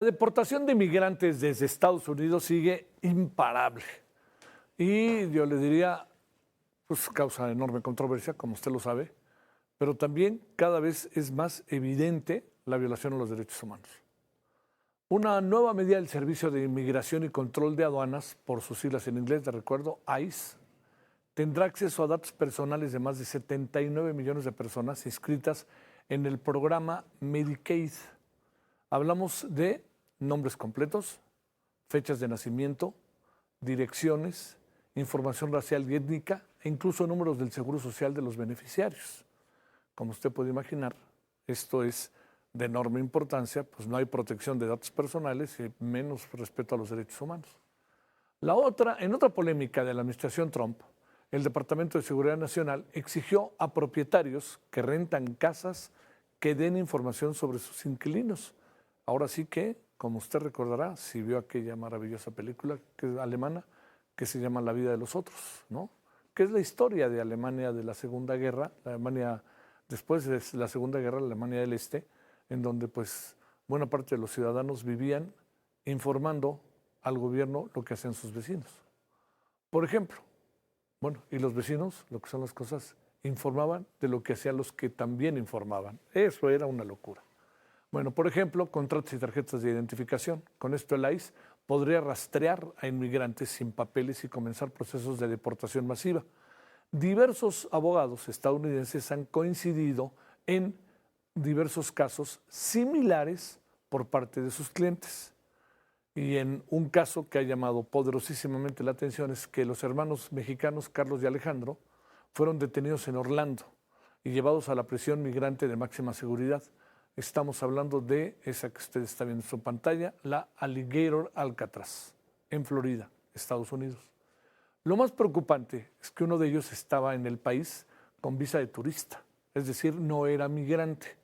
La deportación de migrantes desde Estados Unidos sigue imparable y yo le diría, pues causa enorme controversia, como usted lo sabe, pero también cada vez es más evidente la violación a los derechos humanos. Una nueva medida del Servicio de Inmigración y Control de Aduanas, por sus siglas en inglés, de recuerdo, ICE, tendrá acceso a datos personales de más de 79 millones de personas inscritas en el programa Medicaid. Hablamos de nombres completos, fechas de nacimiento, direcciones, información racial y étnica e incluso números del seguro social de los beneficiarios. Como usted puede imaginar, esto es de enorme importancia, pues no hay protección de datos personales y menos respeto a los derechos humanos. En otra polémica de la administración Trump, el Departamento de Seguridad Nacional exigió a propietarios que rentan casas que den información sobre sus inquilinos. Ahora sí que, como usted recordará, si vio aquella maravillosa película alemana que se llama La vida de los otros, ¿no? Que es la historia de Alemania de la Segunda Guerra, la Alemania después de la Segunda Guerra, la Alemania del Este, en donde pues buena parte de los ciudadanos vivían informando al gobierno lo que hacían sus vecinos. Por ejemplo, bueno, y los vecinos, lo que son las cosas, informaban de lo que hacían los que también informaban. Eso era una locura. Bueno, por ejemplo, contratos y tarjetas de identificación. Con esto el ICE podría rastrear a inmigrantes sin papeles y comenzar procesos de deportación masiva. Diversos abogados estadounidenses han coincidido en diversos casos similares por parte de sus clientes. Y en un caso que ha llamado poderosísimamente la atención es que los hermanos mexicanos Carlos y Alejandro fueron detenidos en Orlando y llevados a la prisión migrante de máxima seguridad. Estamos hablando de esa que usted está viendo en su pantalla, la Alligator Alcatraz, en Florida, Estados Unidos. Lo más preocupante es que uno de ellos estaba en el país con visa de turista, es decir, no era migrante.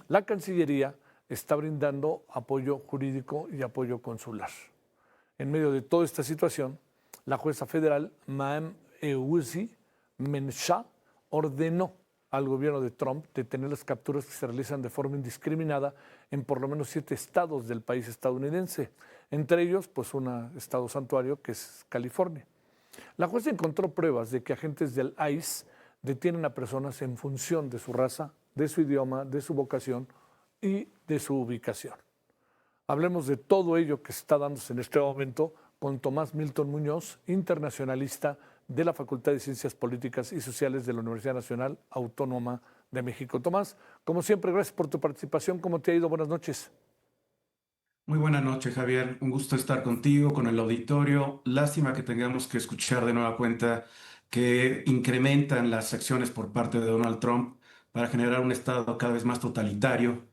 La Cancillería está brindando apoyo jurídico y apoyo consular. En medio de toda esta situación, la jueza federal Maem Ewuzi Mensah ordenó al gobierno de Trump detener las capturas que se realizan de forma indiscriminada en por lo menos 7 estados del país estadounidense, entre ellos pues un estado santuario que es California. La jueza encontró pruebas de que agentes del ICE detienen a personas en función de su raza, de su idioma, de su vocación y de su ubicación. Hablemos de todo ello que está dándose en este momento con Tomás Milton Muñoz, internacionalista de la Facultad de Ciencias Políticas y Sociales de la Universidad Nacional Autónoma de México. Tomás, como siempre, gracias por tu participación. ¿Cómo te ha ido? Buenas noches. Muy buena noche, Javier. Un gusto estar contigo, con el auditorio. Lástima que tengamos que escuchar de nueva cuenta que incrementan las acciones por parte de Donald Trump para generar un Estado cada vez más totalitario,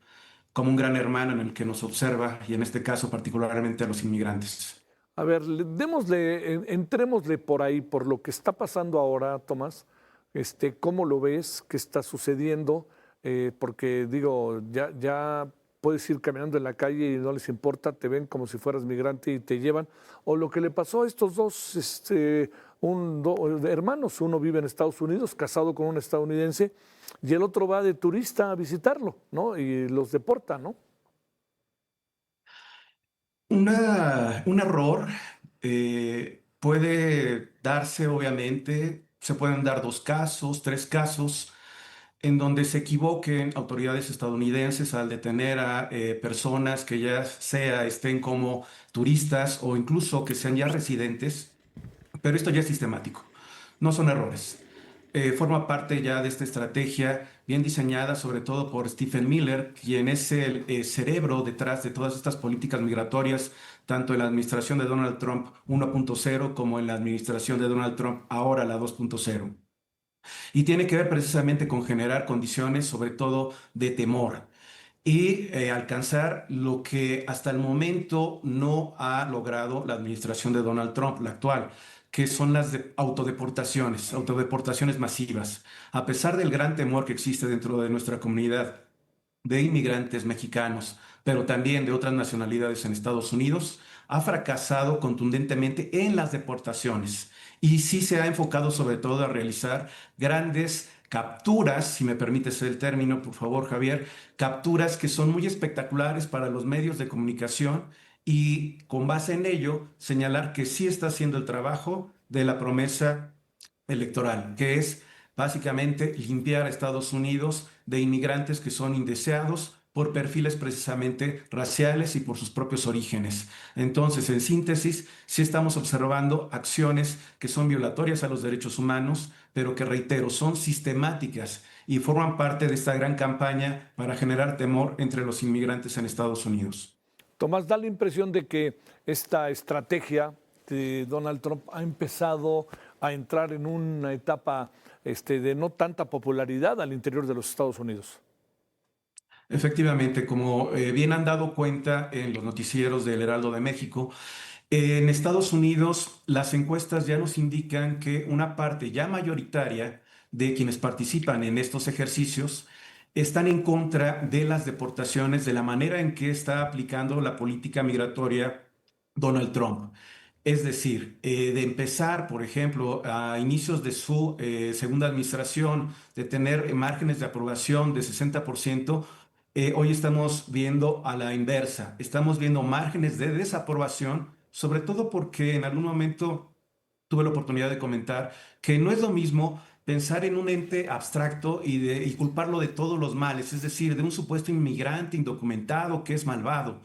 como un gran hermano en el que nos observa, y en este caso particularmente a los inmigrantes. A ver, entrémosle por ahí, por lo que está pasando ahora, Tomás. ¿Cómo lo ves? ¿Qué está sucediendo? Porque digo, ya puedes ir caminando en la calle y no les importa, te ven como si fueras migrante y te llevan. O lo que le pasó a estos dos hermanos, uno vive en Estados Unidos, casado con un estadounidense, y el otro va de turista a visitarlo, ¿no? Y los deporta, ¿no? Un error puede darse, obviamente, se pueden dar dos casos, tres casos, en donde se equivoquen autoridades estadounidenses al detener a personas que ya sea estén como turistas o incluso que sean ya residentes, pero esto ya es sistemático, no son errores. Forma parte ya de esta estrategia bien diseñada, sobre todo por Stephen Miller, quien es el cerebro detrás de todas estas políticas migratorias, tanto en la administración de Donald Trump 1.0 como en la administración de Donald Trump ahora la 2.0. Y tiene que ver precisamente con generar condiciones, sobre todo de temor, y alcanzar lo que hasta el momento no ha logrado la administración de Donald Trump, la actual, que son las autodeportaciones masivas. A pesar del gran temor que existe dentro de nuestra comunidad de inmigrantes mexicanos, pero también de otras nacionalidades en Estados Unidos, ha fracasado contundentemente en las deportaciones y sí se ha enfocado sobre todo a realizar grandes capturas, si me permites el término, por favor, Javier, capturas que son muy espectaculares para los medios de comunicación y con base en ello señalar que sí está haciendo el trabajo de la promesa electoral, que es básicamente limpiar a Estados Unidos de inmigrantes que son indeseados por perfiles precisamente raciales y por sus propios orígenes. Entonces, en síntesis, sí estamos observando acciones que son violatorias a los derechos humanos, pero que, reitero, son sistemáticas y forman parte de esta gran campaña para generar temor entre los inmigrantes en Estados Unidos. Tomás, da la impresión de que esta estrategia de Donald Trump ha empezado a entrar en una etapa de no tanta popularidad al interior de los Estados Unidos. Efectivamente, como bien han dado cuenta en los noticieros del Heraldo de México, en Estados Unidos las encuestas ya nos indican que una parte ya mayoritaria de quienes participan en estos ejercicios están en contra de las deportaciones, de la manera en que está aplicando la política migratoria Donald Trump. Es decir, de empezar, por ejemplo, a inicios de su segunda administración, de tener márgenes de aprobación de 60%, hoy estamos viendo a la inversa. Estamos viendo márgenes de desaprobación, sobre todo porque en algún momento tuve la oportunidad de comentar que no es lo mismo pensar en un ente abstracto y culparlo de todos los males, es decir, de un supuesto inmigrante indocumentado que es malvado,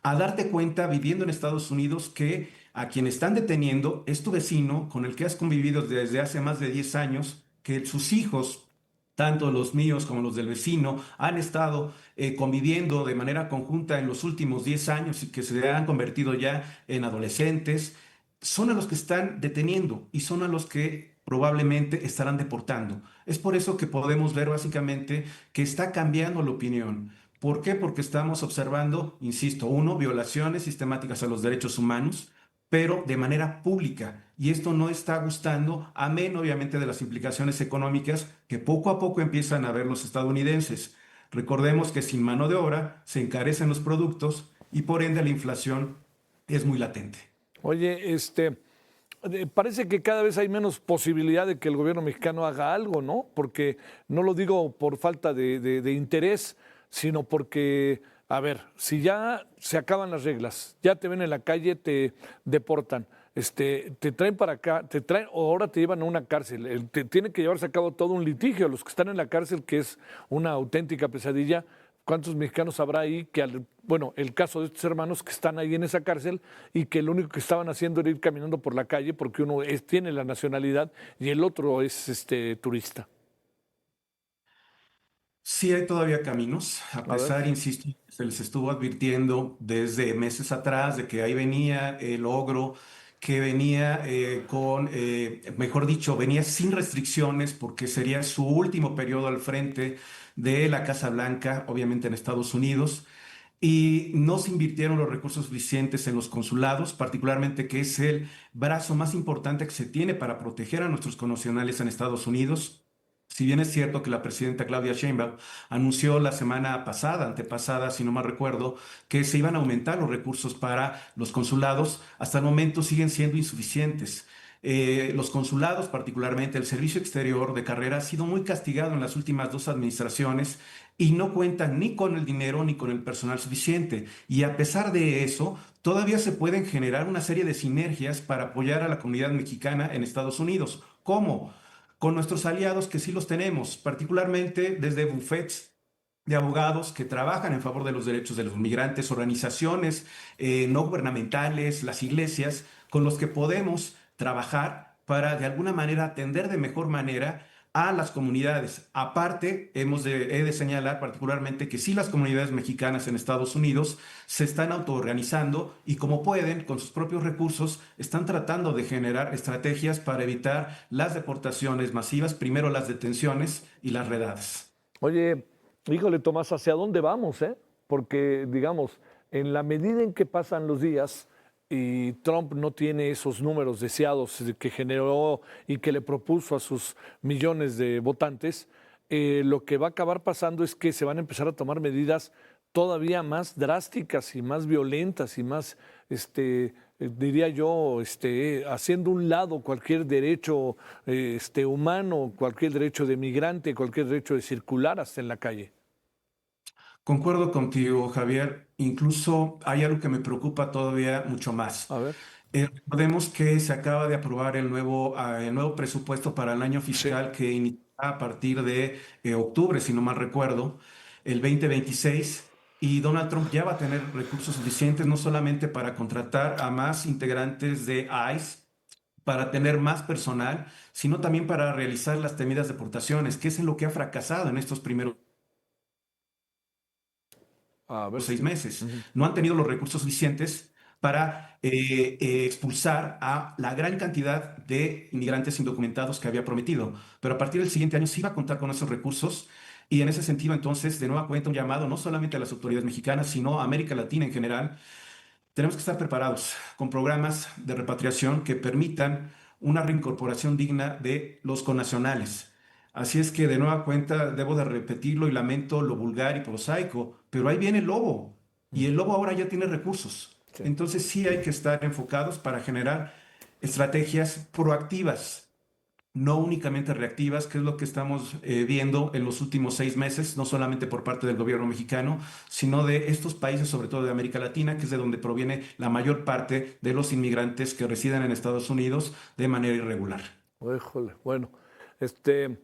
a darte cuenta viviendo en Estados Unidos que a quien están deteniendo es tu vecino con el que has convivido desde hace más de 10 años, que sus hijos, tanto los míos como los del vecino, han estado conviviendo de manera conjunta en los últimos 10 años y que se han convertido ya en adolescentes, son a los que están deteniendo y son a los que probablemente estarán deportando. Es por eso que podemos ver básicamente que está cambiando la opinión. ¿Por qué? Porque estamos observando, insisto, uno, violaciones sistemáticas a los derechos humanos, pero de manera pública. Y esto no está gustando, amén obviamente de las implicaciones económicas que poco a poco empiezan a ver los estadounidenses. Recordemos que sin mano de obra se encarecen los productos y por ende la inflación es muy latente. Oye, parece que cada vez hay menos posibilidad de que el gobierno mexicano haga algo, ¿no? Porque no lo digo por falta de interés, sino porque, a ver, si ya se acaban las reglas, ya te ven en la calle, te deportan, te traen para acá, te traen o ahora te llevan a una cárcel, tiene que llevarse a cabo todo un litigio, los que están en la cárcel, que es una auténtica pesadilla. ¿Cuántos mexicanos habrá ahí que, bueno, el caso de estos hermanos que están ahí en esa cárcel y que lo único que estaban haciendo era ir caminando por la calle porque uno tiene la nacionalidad y el otro es turista? Sí hay todavía caminos, a A ver. pesar, insisto, se les estuvo advirtiendo desde meses atrás de que ahí venía el ogro, que venía mejor dicho, venía sin restricciones porque sería su último periodo al frente de la Casa Blanca, obviamente en Estados Unidos, y no se invirtieron los recursos suficientes en los consulados, particularmente que es el brazo más importante que se tiene para proteger a nuestros connacionales en Estados Unidos. Si bien es cierto que la presidenta Claudia Sheinbaum anunció la semana pasada, antepasada, si no mal recuerdo, que se iban a aumentar los recursos para los consulados, hasta el momento siguen siendo insuficientes. Los consulados, particularmente el servicio exterior de carrera, ha sido muy castigado en las últimas dos administraciones y no cuentan ni con el dinero ni con el personal suficiente. Y a pesar de eso, todavía se pueden generar una serie de sinergias para apoyar a la comunidad mexicana en Estados Unidos. ¿Cómo? Con nuestros aliados que sí los tenemos, particularmente desde bufetes de abogados que trabajan en favor de los derechos de los migrantes, organizaciones no gubernamentales, las iglesias, con los que podemos trabajar para de alguna manera atender de mejor manera a las comunidades. Aparte, he de señalar particularmente que sí las comunidades mexicanas en Estados Unidos se están autoorganizando y como pueden, con sus propios recursos, están tratando de generar estrategias para evitar las deportaciones masivas, primero las detenciones y las redadas. Oye, híjole, Tomás, ¿hacia dónde vamos, Porque, digamos, en la medida en que pasan los días y Trump no tiene esos números deseados que generó y que le propuso a sus millones de votantes, lo que va a acabar pasando es que se van a empezar a tomar medidas todavía más drásticas y más violentas y más, diría yo, haciendo un lado cualquier derecho humano, cualquier derecho de migrante, cualquier derecho de circular hasta en la calle. Concuerdo contigo, Javier. Incluso hay algo que me preocupa todavía mucho más. A ver, Recordemos que se acaba de aprobar el nuevo presupuesto para el año sí, fiscal que inicia a partir de octubre, si no mal recuerdo, el 2026. Y Donald Trump ya va a tener recursos suficientes no solamente para contratar a más integrantes de ICE, para tener más personal, sino también para realizar las temidas deportaciones, que es en lo que ha fracasado en estos primeros a ver seis si. meses. Ujú. No han tenido los recursos suficientes para expulsar a la gran cantidad de inmigrantes indocumentados que había prometido. Pero a partir del siguiente año sí va a contar con esos recursos. Y en ese sentido, entonces, de nueva cuenta, un llamado no solamente a las autoridades mexicanas, sino a América Latina en general. Tenemos que estar preparados con programas de repatriación que permitan una reincorporación digna de los connacionales. Así es que de nueva cuenta debo de repetirlo y lamento lo vulgar y prosaico, pero ahí viene el lobo y el lobo ahora ya tiene recursos. Sí. Entonces sí hay que estar enfocados para generar estrategias proactivas, no únicamente reactivas, que es lo que estamos viendo en los últimos 6 meses, no solamente por parte del gobierno mexicano, sino de estos países, sobre todo de América Latina, que es de donde proviene la mayor parte de los inmigrantes que residen en Estados Unidos de manera irregular. Híjole, bueno, este,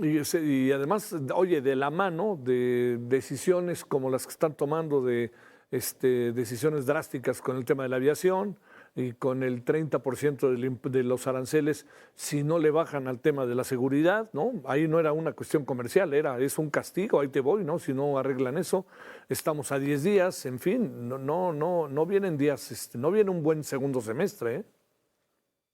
y además, oye, de la mano de decisiones como las que están tomando de decisiones drásticas con el tema de la aviación y con el 30% de los aranceles, si no le bajan al tema de la seguridad, ¿no? Ahí no era una cuestión comercial, es un castigo, ahí te voy, ¿no? Si no arreglan eso, estamos a 10 días, en fin, no vienen días, no viene un buen segundo semestre, ¿eh?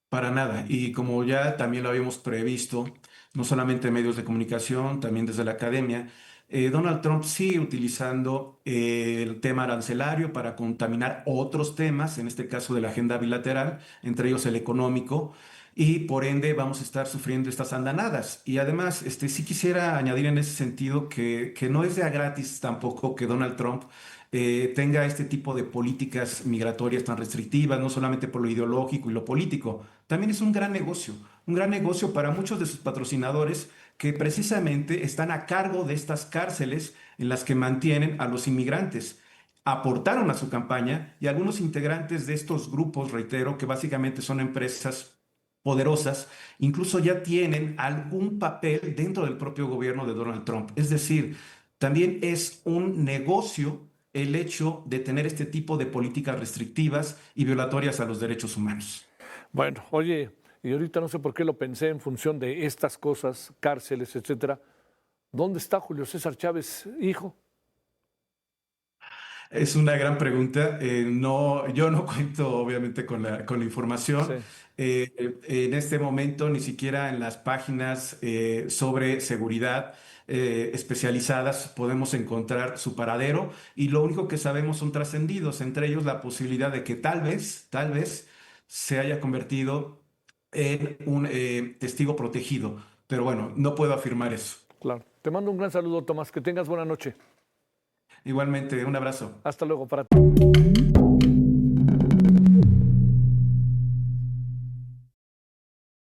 Para nada. Y como ya también lo habíamos previsto, no solamente en medios de comunicación, también desde la academia, Donald Trump sigue utilizando el tema arancelario para contaminar otros temas, en este caso de la agenda bilateral, entre ellos el económico, y por ende vamos a estar sufriendo estas andanadas. Y además, sí quisiera añadir en ese sentido que no es de a gratis tampoco que Donald Trump tenga este tipo de políticas migratorias tan restrictivas, no solamente por lo ideológico y lo político, también es un gran negocio para muchos de sus patrocinadores que precisamente están a cargo de estas cárceles en las que mantienen a los inmigrantes. Aportaron a su campaña y algunos integrantes de estos grupos, reitero, que básicamente son empresas poderosas, incluso ya tienen algún papel dentro del propio gobierno de Donald Trump. Es decir, también es un negocio el hecho de tener este tipo de políticas restrictivas y violatorias a los derechos humanos. Bueno, oye, y ahorita no sé por qué lo pensé en función de estas cosas, cárceles, etcétera. ¿Dónde está Julio César Chávez, hijo? Es una gran pregunta. No, yo no cuento obviamente con la información. Sí. En este momento ni siquiera en las páginas sobre seguridad especializadas podemos encontrar su paradero y lo único que sabemos son trascendidos, entre ellos la posibilidad de que tal vez se haya convertido en un testigo protegido. Pero bueno, no puedo afirmar eso. Claro. Te mando un gran saludo, Tomás. Que tengas buena noche. Igualmente, un abrazo. Hasta luego para ti.